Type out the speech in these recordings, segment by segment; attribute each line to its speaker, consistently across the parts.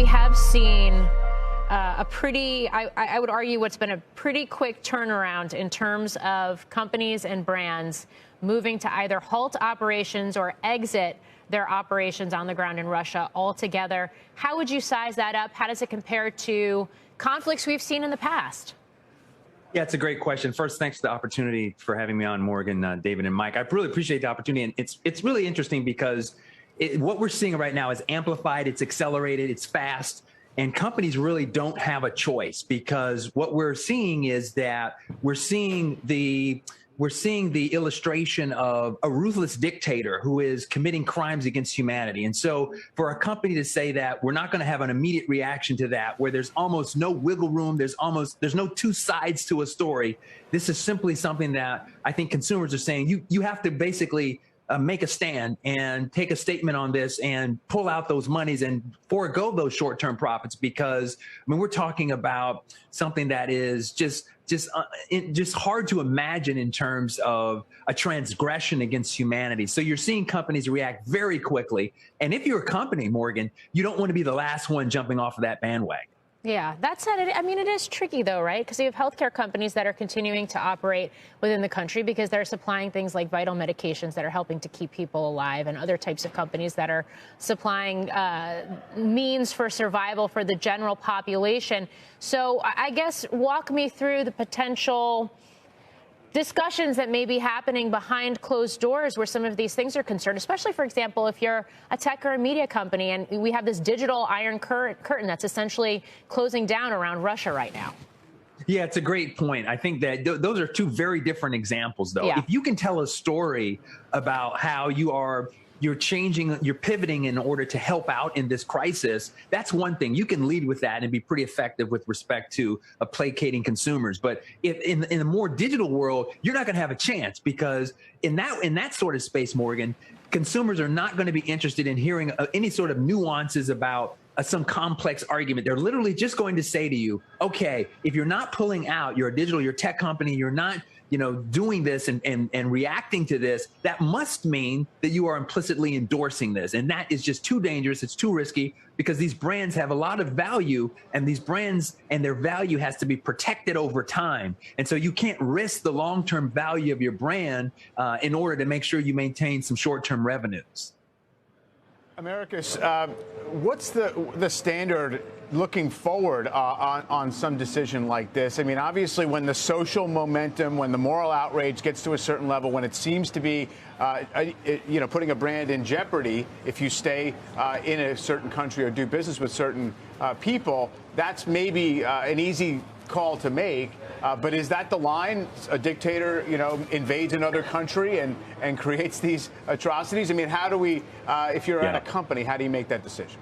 Speaker 1: we have seen I would argue what's been a pretty quick turnaround in terms of companies and brands moving to either halt operations or exit their operations on the ground in Russia altogether. How would you size that up? How does it compare to conflicts we've seen in the past?
Speaker 2: Yeah, it's a great question. First, thanks for the opportunity for having me on, Morgan, David, and Mike. I really appreciate the opportunity. And it's really interesting because what we're seeing right now is amplified, it's accelerated, it's fast. And companies really don't have a choice, because what we're seeing is that we're seeing the illustration of a ruthless dictator who is committing crimes against humanity. And so for a company to say that we're not going to have an immediate reaction to that, where there's almost no wiggle room, there's no two sides to a story. This is simply something that I think consumers are saying, you have to basically make a stand and take a statement on this and pull out those monies and forego those short-term profits, because I mean, we're talking about something that is just hard to imagine in terms of a transgression against humanity. So you're seeing companies react very quickly. And if you're a company, Morgan, you don't want to be the last one jumping off of that bandwagon.
Speaker 1: Yeah, that said, it is tricky, though, right? Because you have healthcare companies that are continuing to operate within the country because they're supplying things like vital medications that are helping to keep people alive, and other types of companies that are supplying means for survival for the general population. So I guess walk me through the potential discussions that may be happening behind closed doors where some of these things are concerned, especially, for example, if you're a tech or a media company and we have this digital iron curtain that's essentially closing down around Russia right now.
Speaker 2: Yeah, it's a great point. I think that those are two very different examples, though.
Speaker 1: Yeah.
Speaker 2: If you can tell a story about how you're changing, you're pivoting in order to help out in this crisis, that's one thing. You can lead with that and be pretty effective with respect to placating consumers. But if in a more digital world, you're not going to have a chance, because in that sort of space, Morgan, consumers are not going to be interested in hearing any sort of nuances about some complex argument. They're literally just going to say to you, okay, if you're not pulling out, you're a digital, you're a tech company, you're not doing this and reacting to this, that must mean that you are implicitly endorsing this. And that is just too dangerous. It's too risky, because these brands have a lot of value, and these brands and their value has to be protected over time. And so you can't risk the long-term value of your brand in order to make sure you maintain some short-term revenues.
Speaker 3: Americus, what's the standard looking forward on some decision like this? I mean, obviously, when the social momentum, when the moral outrage gets to a certain level, when it seems to be, putting a brand in jeopardy if you stay in a certain country or do business with certain people, that's maybe an easy call to make. But is that the line? A dictator, invades another country and creates these atrocities? I mean, how do we, if you're at a company, how do you make that decision?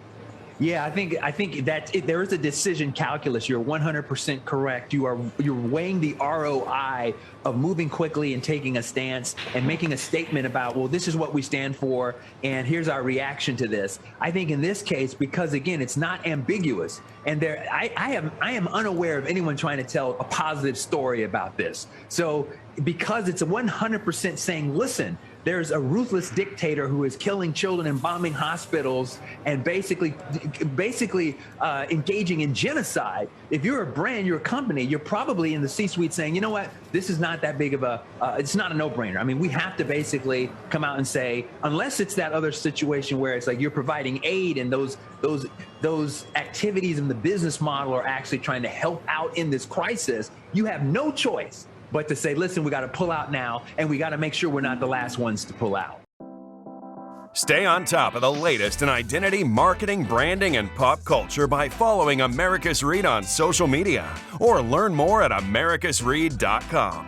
Speaker 2: Yeah, I think that there is a decision calculus. You're 100% correct. You're weighing the ROI of moving quickly and taking a stance and making a statement about, well, this is what we stand for, and here's our reaction to this. I think in this case, because again, it's not ambiguous, and I am unaware of anyone trying to tell a positive story about this. So because it's a 100% saying, listen, there's a ruthless dictator who is killing children and bombing hospitals and basically engaging in genocide. If you're a brand, you're a company, you're probably in the C-suite saying, you know what, this is not that big of it's not a no-brainer. I mean, we have to basically come out and say, unless it's that other situation where it's like you're providing aid and those activities in the business model are actually trying to help out in this crisis, you have no choice but to say, listen, we got to pull out now, and we got to make sure we're not the last ones to pull out.
Speaker 4: Stay on top of the latest in identity, marketing, branding, and pop culture by following Americus Reed on social media, or learn more at americusreed.com.